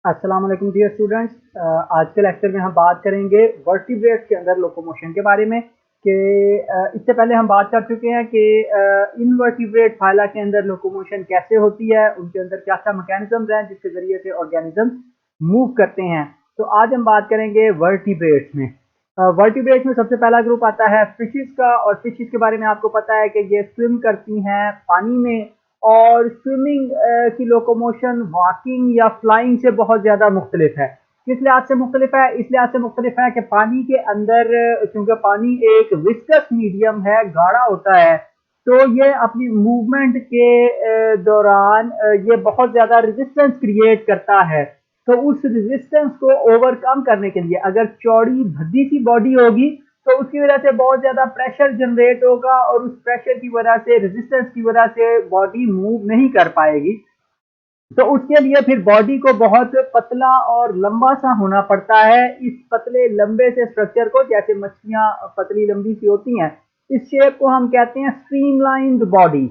अस्सलाम वालेकुम dear students. आज के लेक्चर में हम बात करेंगे वर्टिब्रेट्स के अंदर लोकोमोशन के बारे में कि इससे पहले हम बात कर चुके हैं कि इनवर्टिब्रेट फाइला के अंदर लोकोमोशन कैसे होती है, उनके अंदर क्या क्या मैकेनिज्म्स हैं जिसके ज़रिए से ऑर्गेनिज्म मूव करते हैं। तो आज हम बात करेंगे वर्टिब्रेट्स में। वर्टिब्रेट्स में सबसे पहला ग्रुप आता है फिशेस का, और फिशेस के बारे में आपको पता है कि ये स्विम करती हैं पानी में, और स्विमिंग की लोकोमोशन वॉकिंग या फ्लाइंग से बहुत ज़्यादा मुख्तलिफ है। किस लिहाज से मुख्तलिफ है? इस लिहाज से मुख्तलिफ है कि पानी के अंदर, चूँकि पानी एक विस्कस मीडियम है, गाढ़ा होता है, तो ये अपनी मूवमेंट के दौरान ये बहुत ज़्यादा रेजिस्टेंस क्रिएट करता है। तो उस रेजिस्टेंस को ओवरकम करने के लिए अगर चौड़ी भद्दी सी बॉडी होगी तो उसकी वजह से बहुत ज़्यादा प्रेशर जनरेट होगा, और उस प्रेशर की वजह से, रेजिस्टेंस की वजह से बॉडी मूव नहीं कर पाएगी। तो उसके लिए फिर बॉडी को बहुत पतला और लंबा सा होना पड़ता है। इस पतले लंबे से स्ट्रक्चर को, जैसे मछलियां पतली लंबी सी होती हैं, इस शेप को हम कहते हैं स्ट्रीमलाइंड बॉडी।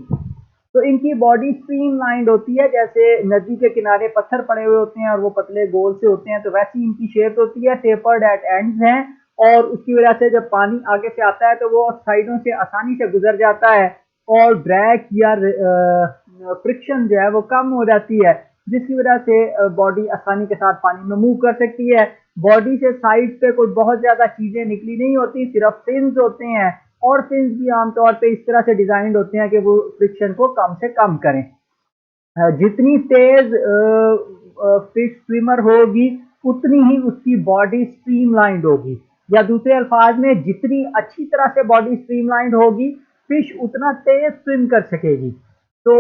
तो इनकी बॉडी स्ट्रीमलाइंड होती है, जैसे नदी के किनारे पत्थर पड़े हुए होते हैं और वो पतले गोल से होते हैं, तो वैसी इनकी शेप होती है। टेपर्ड एट एंड्स हैं, और उसकी वजह से जब पानी आगे से आता है तो वो साइडों से आसानी से गुजर जाता है, और ड्रैग या फ्रिक्शन जो है वो कम हो जाती है, जिसकी वजह से बॉडी आसानी के साथ पानी में मूव कर सकती है। बॉडी से साइड पे कोई बहुत ज्यादा चीजें निकली नहीं होती, सिर्फ फिन्स होते हैं, और फिन्स भी आमतौर पे इस तरह से डिजाइंड होते हैं कि वो फ्रिक्शन को कम से कम करें। जितनी तेज फिश स्विमर होगी उतनी ही उसकी बॉडी स्ट्रीमलाइंड होगी, या दूसरे अल्फाज में जितनी अच्छी तरह से बॉडी स्ट्रीमलाइंड होगी फिश उतना तेज स्विम कर सकेगी। तो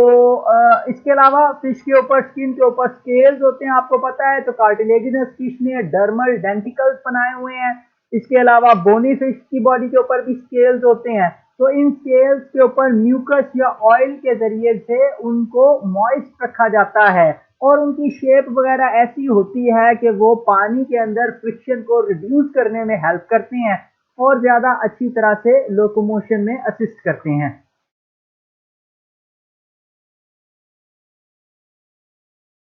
इसके अलावा फिश के ऊपर, स्किन के ऊपर स्केल्स होते हैं, आपको पता है। तो कार्टिलेजिनस फिश ने डर्मल डेंटिकल्स बनाए हुए हैं। इसके अलावा बोनी फिश की बॉडी के ऊपर भी स्केल्स होते हैं। तो इन स्केल्स के ऊपर म्यूकस या ऑयल के जरिए से उनको मॉइस्ट रखा जाता है, और उनकी शेप वगैरह ऐसी होती है कि वो पानी के अंदर फ्रिक्शन को रिड्यूस करने में हेल्प करते हैं और ज्यादा अच्छी तरह से लोकोमोशन में असिस्ट करते हैं।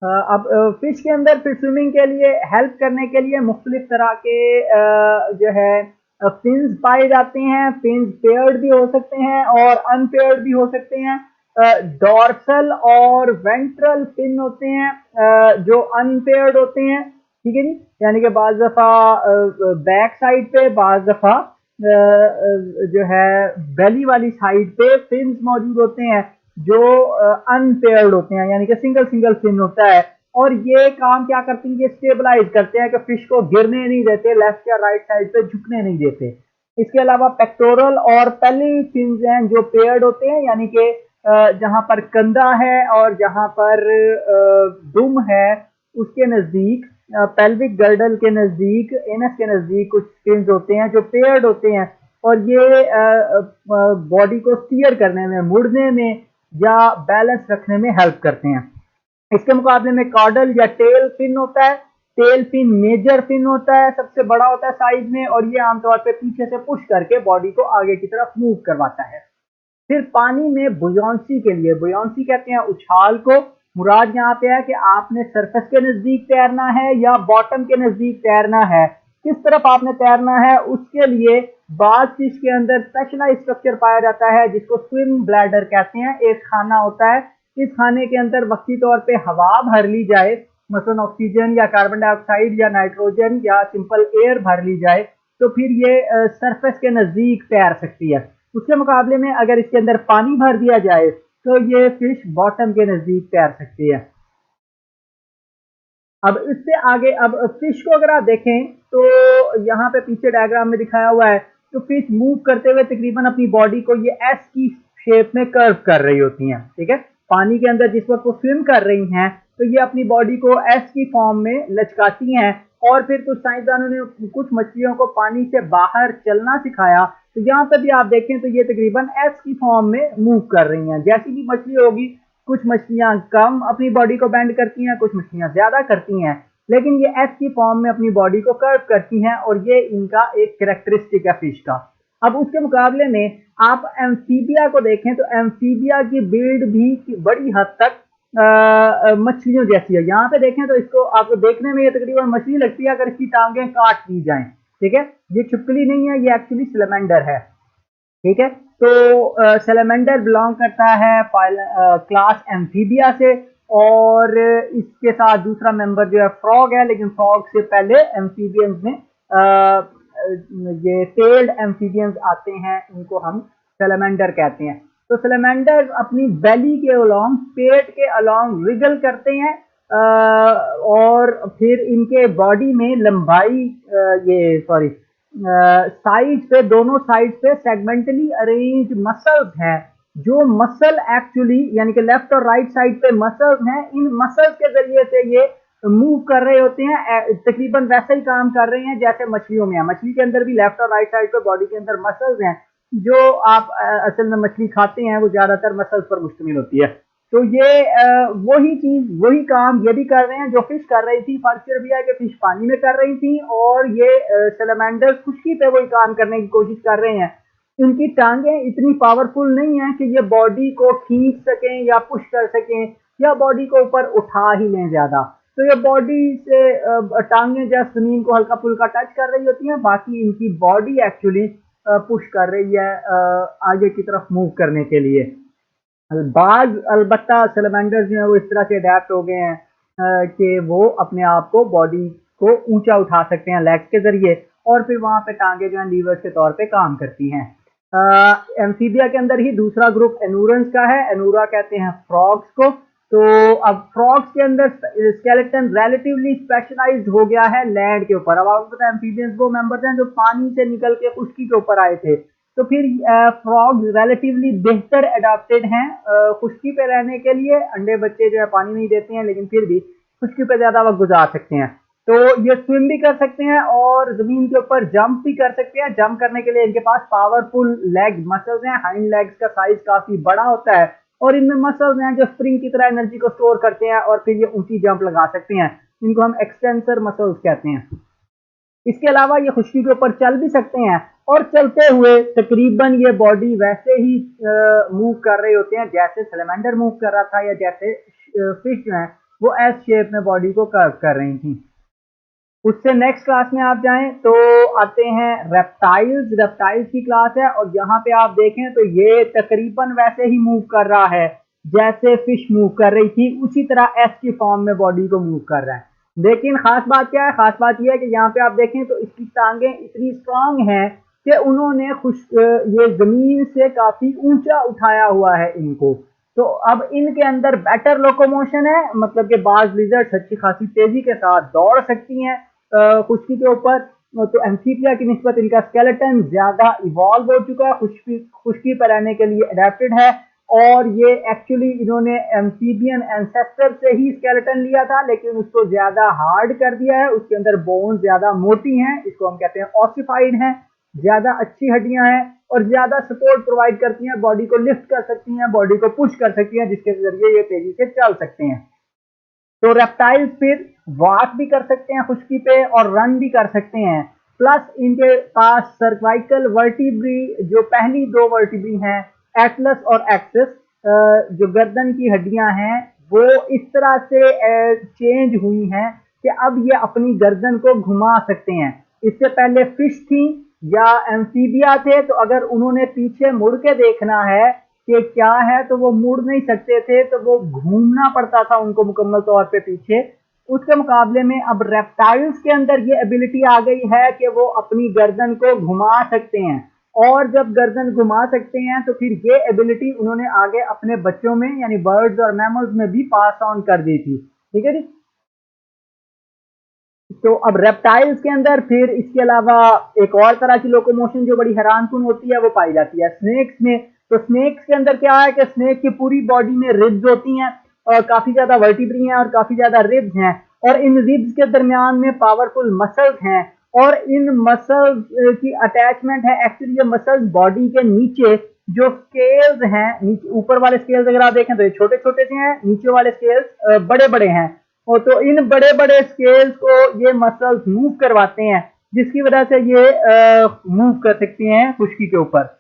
अब फिश के अंदर फिर स्विमिंग के लिए हेल्प करने के लिए मुख्तलिफ तरह के जो है फिन्स पाए जाते हैं। फिन्स पेयर्ड भी हो सकते हैं और अनपेयर्ड भी हो सकते हैं। डॉर्सल और वेंट्रल फिन होते हैं जो अनपेयर्ड होते हैं, ठीक है जी। यानी कि बाज दफा बैक साइड पे, बाज दफा जो है बेली वाली साइड पे फिन्स मौजूद होते हैं जो अनपेयर्ड होते हैं, यानी कि सिंगल सिंगल फिन होता है। और ये काम क्या करते हैं? ये स्टेबलाइज करते हैं कि फिश को गिरने नहीं देते, लेफ्ट या राइट साइड पे झुकने नहीं देते। इसके अलावा पेक्टोरल और पेली फिन्स हैं जो पेयर्ड होते हैं, यानी कि जहां पर कंधा है और जहां पर दुम है उसके नजदीक, पेल्विक गर्डल के नजदीक, एनस के नजदीक कुछ फिन्स होते हैं जो पेयर्ड होते हैं, और ये बॉडी को स्टीयर करने में, मुड़ने में या बैलेंस रखने में हेल्प करते हैं। इसके मुकाबले में कॉर्डल या टेल फिन होता है। टेल फिन मेजर फिन होता है, सबसे बड़ा होता है साइज में, और ये आमतौर पे पीछे से पुश करके बॉडी को आगे की तरफ मूव करवाता है। फिर पानी में बुयांसी के लिए, बुयांसी कहते हैं उछाल को, मुराद यहाँ पे है कि आपने सरफेस के नजदीक तैरना है या बॉटम के नजदीक तैरना है, किस तरफ आपने तैरना है। उसके लिए बाज फिश के अंदर स्पेशलाइज स्ट्रक्चर पाया जाता है जिसको स्विम ब्लैडर कहते हैं। एक खाना होता है, इस खाने के अंदर वक्ती तौर पे हवा भर ली जाए, मसलन ऑक्सीजन या कार्बन डाइऑक्साइड या नाइट्रोजन या सिंपल एयर भर ली जाए, तो फिर ये सरफेस के नजदीक तैर सकती है। उसके मुकाबले में अगर इसके अंदर पानी भर दिया जाए तो ये फिश बॉटम के नजदीक तैर सकती है। अब इससे आगे, अब फिश को अगर आप देखें तो यहाँ पे पीछे डायग्राम में दिखाया हुआ है, तो फिश मूव करते हुए तकरीबन अपनी बॉडी को ये एस की शेप में कर्व कर रही होती हैं, ठीक है। पानी के अंदर जिस वक्त वो स्विम कर रही हैं तो ये अपनी बॉडी को एस की फॉर्म में लचकाती हैं, और फिर कुछ साइंसदानों ने कुछ मछलियों को पानी से बाहर चलना सिखाया, तो यहाँ पे भी आप देखें तो ये तकरीबन एस की फॉर्म में मूव कर रही हैं। जैसी भी मछली होगी, कुछ मछलियां कम अपनी बॉडी को बेंड करती हैं, कुछ मछलियां ज्यादा करती हैं, लेकिन ये एस की फॉर्म में अपनी बॉडी को कर्व करती हैं, और ये इनका एक कैरेक्टरिस्टिक है फिश का। अब उसके मुकाबले में आप एम्फीबिया को देखें तो एम्फीबिया की बिल्ड भी बड़ी हद तक मछलियों जैसी है। यहाँ पे देखें तो इसको आपको देखने में ये तकरीबन मछली लगती है अगर इसकी टांगें काट दी जाएं। ठीक है, ये छिपकली नहीं है, ये एक्चुअली सैलेमेंडर है। ठीक है, तो सैलेमेंडर बिलोंग करता है क्लास एम्फीबिया से, और इसके साथ दूसरा मेंबर जो है फ्रॉग है, लेकिन फ्रॉग से पहले एम्फीबियंस में ये टेल्ड एम्फीबियंस आते हैं, इनको हम सैलेमेंडर कहते हैं। तो सैलेमेंडर अपनी बेली के अलोंग, पेट के अलोंग रिगल करते हैं, और फिर इनके बॉडी में लंबाई ये सॉरी साइड पे, दोनों साइड पे सेगमेंटली अरेंज मसल्स हैं, जो मसल एक्चुअली यानी कि लेफ्ट और राइट साइड पे मसल्स हैं, इन मसल्स के जरिए से ये मूव कर रहे होते हैं, तकरीबन वैसे ही काम कर रहे हैं जैसे मछलियों में है। मछली के अंदर भी लेफ्ट और राइट साइड पे बॉडी के अंदर मसल्स हैं, जो आप असल में मछली खाते हैं वो ज्यादातर मसल्स पर मुश्तमिल होती है। तो ये वही चीज, वही काम ये भी कर रहे हैं जो फिश कर रही थी। फर्क सिर्फ यह है कि फिश पानी में कर रही थी, और ये सैलेमेंडर खुश्की पे वही काम करने की कोशिश कर रहे हैं। इनकी टांगें इतनी पावरफुल नहीं है कि ये बॉडी को खींच सकें या पुश कर सकें, या बॉडी को ऊपर उठा ही लें ज्यादा। तो ये बॉडी से टांगें जस्ट जमीन को हल्का फुल्का टच कर रही होती हैं, बाकी इनकी बॉडी एक्चुअली पुश कर रही है आगे की तरफ मूव करने के लिए। बाज अलबत्ता सैलेमेंडर्स जो है वो इस तरह से अडेप्ट हो गए हैं कि वो अपने आप को, बॉडी को ऊंचा उठा सकते हैं लेग्स के जरिए, और फिर वहां पे टांगे जो है लीवर्स के तौर पे काम करती हैं। एम्फीबिया के अंदर ही दूसरा ग्रुप एनूरंस का है, एनूरा कहते हैं फ्रॉग्स को। तो अब फ्रॉग्स के अंदर स्केलेटन रिलेटिवली स्पेशलाइज्ड हो गया है लैंड के ऊपर। अब आपको पता है एम्फीबियंस वो मेंबर्स हैं जो पानी से निकल के खुश्की के ऊपर आए थे, तो फिर फ्रॉग रिलेटिवली बेहतर अडाप्टेड हैं खुश्की पे रहने के लिए। अंडे बच्चे जो है पानी नहीं देते हैं, लेकिन फिर भी खुश्की पे ज्यादा वक्त गुजार सकते हैं। तो ये स्विम भी कर सकते हैं और जमीन के ऊपर जंप भी कर सकते हैं। जंप करने के लिए इनके पास पावरफुल लेग मसल्स हैं, हाइंड लेग्स का साइज काफी बड़ा होता है, और इनमें मसल्स हैं जो स्प्रिंग की तरह एनर्जी को स्टोर करते हैं, और फिर ये ऊंची जंप लगा सकते हैं। इनको हम एक्सटेंसर मसल्स कहते हैं। इसके अलावा ये खुश्की के ऊपर चल भी सकते हैं, और चलते हुए तकरीबन ये बॉडी वैसे ही मूव कर रहे होते हैं जैसे सैलेमेंडर मूव कर रहा था, या जैसे फिश जो है वो एस शेप में बॉडी को कर्व कर रही थी। उससे नेक्स्ट क्लास में आप जाएं तो आते हैं रेप्टाइल्स। रेप्टाइल्स की क्लास है, और यहाँ पे आप देखें तो ये तकरीबन वैसे ही मूव कर रहा है जैसे फिश मूव कर रही थी, उसी तरह एस की फॉर्म में बॉडी को मूव कर रहा है। लेकिन खास बात क्या है, खास बात यह है कि यहाँ पे आप देखें तो इसकी टांगें इतनी स्ट्रांग हैं कि उन्होंने ये जमीन से काफी ऊंचा उठाया हुआ है इनको। तो अब इनके अंदर बेटर लोकोमोशन है, मतलब कि बाज लिजर्ड्स अच्छी खासी तेजी के साथ दौड़ सकती हैं खुश्की के ऊपर। तो एम्फीबिया की निस्बत इनका स्केलेटन ज्यादा इवॉल्व हो चुका है, खुश्की खुश्की पर रहने के लिए अडेप्टेड है, और ये एक्चुअली इन्होंने एम्फीबियन एंसेस्टर से ही स्केलेटन लिया था, लेकिन उसको ज्यादा हार्ड कर दिया है। उसके अंदर बोन ज्यादा मोटी हैं, इसको हम कहते हैं ऑसिफाइड हैं, ज्यादा अच्छी हड्डियां हैं, और ज्यादा सपोर्ट प्रोवाइड करती हैं, बॉडी को लिफ्ट कर सकती हैं, बॉडी को पुश कर सकती हैं, जिसके जरिए ये तेजी से चल सकते हैं। तो रेप्टाइल्स फिर वॉक भी कर सकते हैं खुश्की पे, और रन भी कर सकते हैं। प्लस इनके पास सर्वाइकल वर्टिब्री, जो पहली दो वर्टिब्री हैं एटलस और एक्सिस, जो गर्दन की हड्डियां हैं वो इस तरह से चेंज हुई हैं कि अब ये अपनी गर्दन को घुमा सकते हैं। इससे पहले फिश थी या एम्फीबिया थे, तो अगर उन्होंने पीछे मुड़ के देखना है कि क्या है तो वो मुड़ नहीं सकते थे, तो वो घूमना पड़ता था उनको मुकम्मल तौर पे पीछे। उसके मुकाबले में अब रेप्टाइल्स के अंदर ये एबिलिटी आ गई है कि वो अपनी गर्दन को घुमा सकते हैं, और जब गर्दन घुमा सकते हैं तो फिर ये एबिलिटी उन्होंने आगे अपने बच्चों में यानी बर्ड्स और मैमल्स में भी पास ऑन कर दी थी। ठीक है जी। तो अब रेप्टाइल्स के अंदर फिर इसके अलावा एक और तरह की लोकोमोशन जो बड़ी हैरानकुन होती है वो पाई जाती है स्नेक्स में। तो स्नेक्स के अंदर क्या है कि स्नेक की पूरी बॉडी में रिब्स होती हैं, और काफी ज्यादा वर्टिब्री हैं और काफी ज्यादा रिब्स हैं, और इन रिब्स के दरमियान में पावरफुल मसल्स हैं, और इन मसल्स की अटैचमेंट है एक्चुअली ये मसल्स बॉडी के नीचे जो स्केल्स हैं, ऊपर वाले स्केल्स अगर आप देखें तो ये छोटे छोटे से हैं, नीचे वाले स्केल्स बड़े बड़े हैं, और तो इन बड़े बड़े स्केल्स को ये मसल्स मूव करवाते हैं, जिसकी वजह से ये मूव कर सकती हैं खुश्की के ऊपर।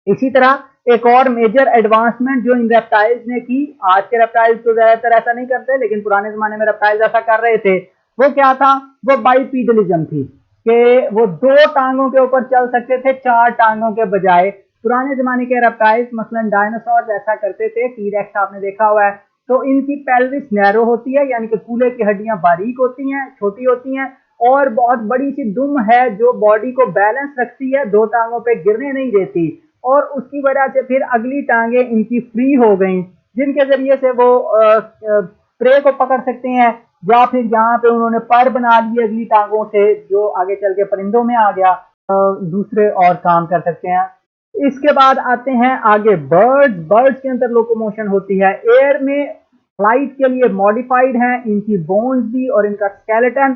इसी तरह एक और मेजर एडवांसमेंट जो इन रेप्टाइल्स ने की, आज के रेप्टाइल्स तो ज्यादातर ऐसा नहीं करते, लेकिन पुराने जमाने में रेप्टाइल्स ऐसा कर रहे थे, वो क्या था, वो बाइपीडलिज्म थी कि वो दो टांगों के ऊपर चल सकते थे चार टांगों के बजाय। पुराने जमाने के रेप्टाइल्स मसलन डायनासोर ऐसा करते थे, टी-रेक्स आपने देखा हुआ है, तो इनकी पेल्विस नैरो होती है, यानी कि कूल्हे की हड्डियां बारीक होती हैं, छोटी होती हैं, और बहुत बड़ी सी दुम है जो बॉडी को बैलेंस रखती है, दो टांगों पे गिरने नहीं देती, और उसकी वजह से फिर अगली टांगे इनकी फ्री हो गई, जिनके जरिए से वो प्रे को पकड़ सकते हैं, या फिर यहाँ पे उन्होंने पर बना लिए अगली टांगों से, जो आगे चल के परिंदों में आ गया, दूसरे और काम कर सकते हैं। इसके बाद आते हैं आगे बर्ड्स। बर्ड्स के अंदर लोकोमोशन होती है, एयर में फ्लाइट के लिए मॉडिफाइड है इनकी बोन्स भी और इनका स्केलेटन।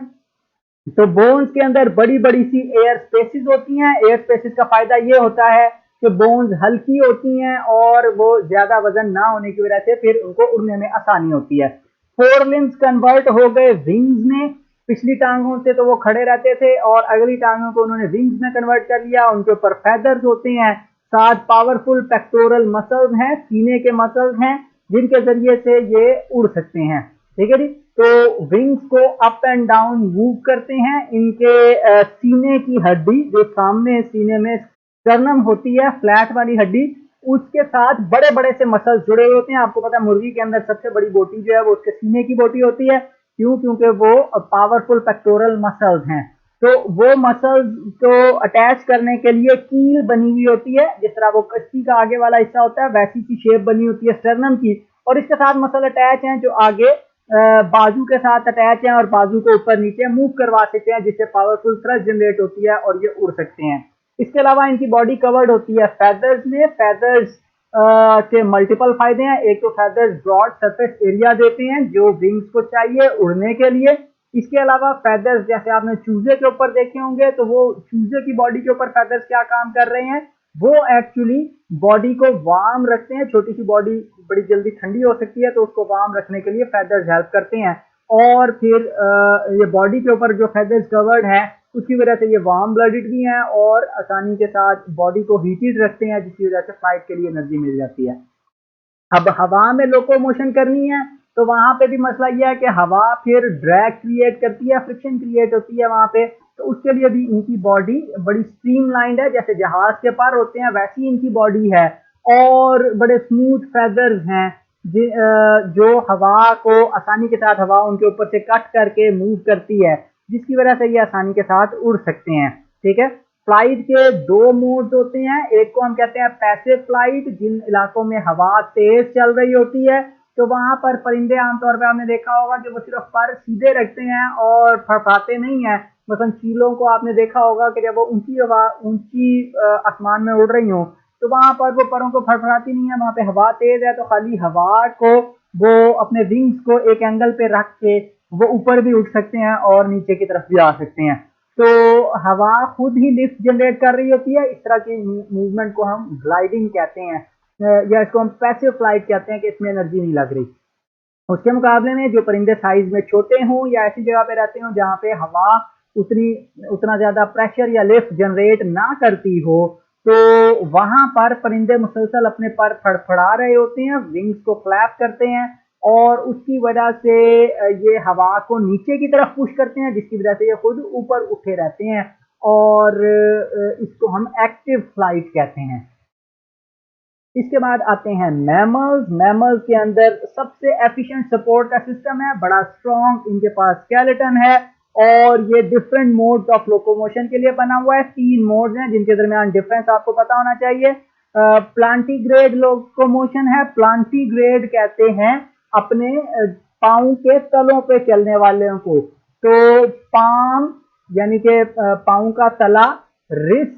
तो बोन्स के अंदर बड़ी बड़ी सी एयर स्पेसिस होती हैं। एयर स्पेसिस का फायदा ये होता है कि बोन्स हल्की होती हैं और वो ज्यादा वजन ना होने की वजह से फिर उनको उड़ने में आसानी होती है। फोर लिम्स कन्वर्ट हो गए विंग्स में। पिछली टांगों से तो वो खड़े रहते थे और अगली टांगों को उन्होंने विंग्स में कन्वर्ट कर लिया। उनके ऊपर फेदर्स होते हैं, साथ पावरफुल पेक्टोरल मसल्स हैं, सीने के मसल्स हैं, जिनके जरिए से ये उड़ सकते हैं। ठीक है जी। तो विंग्स को अप एंड डाउन मूव करते हैं। इनके सीने की हड्डी जो सामने सीने में स्टर्नम होती है, फ्लैट वाली हड्डी, उसके साथ बड़े बड़े से मसल्स जुड़े हुए होते हैं। आपको पता है मुर्गी के अंदर सबसे बड़ी बोटी जो है वो उसके सीने की बोटी होती है। क्यों? क्योंकि वो पावरफुल पेक्टोरल मसल्स हैं। तो वो मसल्स को अटैच करने के लिए कील बनी हुई होती है, जिस तरह वो कश्ती का आगे वाला हिस्सा होता है वैसी सी शेप बनी होती है स्टर्नम की, और इसके साथ मसल अटैच हैं जो आगे बाजू के साथ अटैच हैं और बाजू को ऊपर नीचे मूव करवा सकते हैं, जिससे पावरफुल थ्रस्ट जनरेट होती है और ये उड़ सकते हैं। इसके अलावा इनकी बॉडी कवर्ड होती है फेदर्स में। फेदर्स के मल्टीपल फायदे हैं। एक तो फेदर्स ब्रॉड सरफेस एरिया देते हैं जो विंग्स को चाहिए उड़ने के लिए। इसके अलावा फेदर्स, जैसे आपने चूजे के ऊपर देखे होंगे, तो वो चूजे की बॉडी के ऊपर फेदर्स क्या काम कर रहे हैं, वो एक्चुअली बॉडी को वार्म रखते हैं। छोटी सी बॉडी बड़ी जल्दी ठंडी हो सकती है, तो उसको वार्म रखने के लिए फेदर्स हेल्प करते हैं। और फिर ये बॉडी के ऊपर जो फेदर्स कवर्ड है उसकी वजह से ये वार्म ब्लडेड भी हैं और आसानी के साथ बॉडी को हीटेड रखते हैं, जिसकी वजह से फ्लाइट के लिए एनर्जी मिल जाती है। अब हवा में लोकोमोशन करनी है तो वहां पे भी मसला यह है कि हवा फिर ड्रैग क्रिएट करती है, फ्रिक्शन क्रिएट होती है वहां पे। तो उसके लिए भी इनकी बॉडी बड़ी स्ट्रीमलाइंड है, जैसे जहाज के पर होते हैं वैसी इनकी बॉडी है, और बड़े स्मूथ फेदर्स हैं जो हवा को आसानी के साथ हवा उनके ऊपर से कट करके मूव करती है, जिसकी वजह से ये आसानी के साथ उड़ सकते हैं। ठीक है। फ्लाइट के दो मोड्स होते हैं। एक को हम कहते हैं पैसिव फ्लाइट, जिन इलाकों में हवा तेज चल रही होती है तो वहां पर परिंदे आमतौर पर आपने देखा होगा कि वो सिर्फ पर सीधे रखते हैं और फड़फड़ाते नहीं है। मतलब चीलों को आपने देखा होगा कि जब वो ऊंची आसमान में उड़ रही हो तो वहां पर वो परों को फड़फड़ाती नहीं है, वहां पे हवा तेज है तो खाली हवा को वो अपने विंग्स को एक एंगल पे रख के वो ऊपर भी उठ सकते हैं और नीचे की तरफ भी आ सकते हैं। तो हवा खुद ही लिफ्ट जनरेट कर रही होती है। इस तरह की मूवमेंट को हम ग्लाइडिंग कहते हैं, या इसको हम पैसिव फ्लाइट कहते हैं कि इसमें एनर्जी नहीं लग रही। उसके मुकाबले में जो परिंदे साइज में छोटे हों या ऐसी जगह पे रहते हो जहाँ पे हवा उतनी उतना ज्यादा प्रेशर या लिफ्ट जनरेट ना करती हो, तो वहां पर परिंदे मुसलसल अपने पर फड़फड़ा रहे होते हैं, विंग्स को फ्लैप करते हैं, और उसकी वजह से ये हवा को नीचे की तरफ पुश करते हैं, जिसकी वजह से ये खुद ऊपर उठे रहते हैं, और इसको हम एक्टिव फ्लाइट कहते हैं। इसके बाद आते हैं मैमल्स। मैमल्स के अंदर सबसे एफिशिएंट सपोर्ट का सिस्टम है, बड़ा स्ट्रॉन्ग इनके पास स्केलेटन है, और ये डिफरेंट मोड्स ऑफ लोकोमोशन के लिए बना हुआ है। तीन मोड्स हैं जिनके दरमियान डिफरेंस आपको पता होना चाहिए। प्लांटीग्रेड लोकोमोशन है। प्लांटीग्रेड कहते हैं अपने पाँव के तलों पे चलने वाले को। तो पाम यानी कि पाँव का तला, रिस्ट,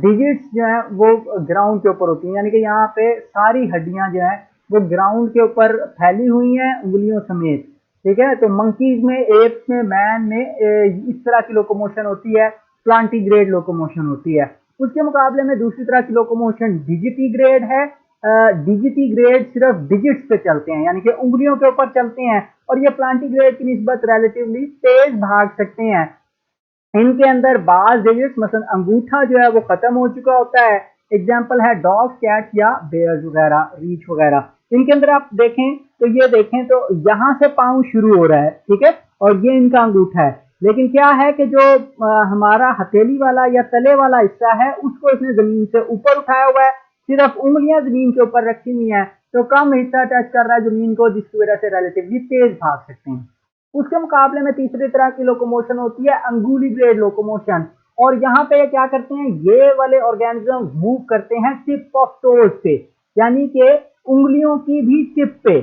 डिजिट्स जो है वो ग्राउंड के ऊपर होती हैं, यानी कि यहाँ पे सारी हड्डियां जो है वो ग्राउंड के ऊपर फैली हुई हैं उंगलियों समेत। ठीक है। तो मंकीज में, एप्स में, मैन में इस तरह की लोकोमोशन होती है, प्लांटीग्रेड लोकोमोशन होती है। उसके मुकाबले में दूसरी तरह की लोकोमोशन डिजिटीग्रेड है। डिजिटीग्रेड सिर्फ डिजिट्स पे चलते हैं, यानी कि उंगलियों के ऊपर चलते हैं, और ये प्लांटीग्रेड की निस्बत रिलेटिवली तेज भाग सकते हैं। इनके अंदर बाज डिजिट्स, मतलब अंगूठा जो है वो खत्म हो चुका होता है, एग्जाम्पल है डॉग, कैट या बेयर्स वगैरह, रीछ वगैरह। इनके अंदर आप देखें तो ये देखें तो यहाँ से पाँव शुरू हो रहा है, ठीक है, और ये इनका अंगूठा है। लेकिन क्या है कि जो हमारा हथेली वाला या तले वाला हिस्सा है उसको इसने जमीन से ऊपर उठाया हुआ है, सिर्फ उंगलियां जमीन के ऊपर रखी हुई है, तो कम हिस्सा टच कर रहा है जमीन को, जिसकी वजह से रिलेटिवली तेज भाग सकते हैं। उसके मुकाबले में तीसरी तरह की लोकोमोशन होती है अंगुली ब्लेड लोकोमोशन। और यहाँ पे क्या करते हैं, ये वाले ऑर्गेनिज्म मूव करते हैं टिप ऑफ टोज पे, यानी कि उंगलियों की भी टिप पे।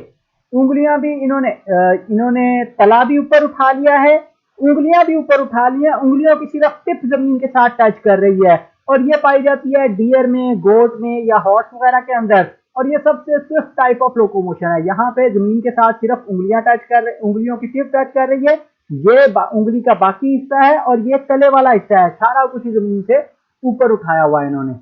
उंगलियां भी इन्होंने तला भी ऊपर उठा लिया है, उंगलियां भी ऊपर उठा ली है, उंगलियों की सिर्फ टिप जमीन के साथ टच कर रही है। और ये पाई जाती है डियर में, गोट में या हॉर्स वगैरह के अंदर। और ये सबसे स्विफ्ट टाइप ऑफ लोकोमोशन है। यहाँ पे जमीन के साथ सिर्फ उंगलियों की टिप टच कर रही है, ये उंगली का बाकी हिस्सा है और ये तले वाला हिस्सा है, सारा कुछ जमीन से ऊपर उठाया हुआ है इन्होंने।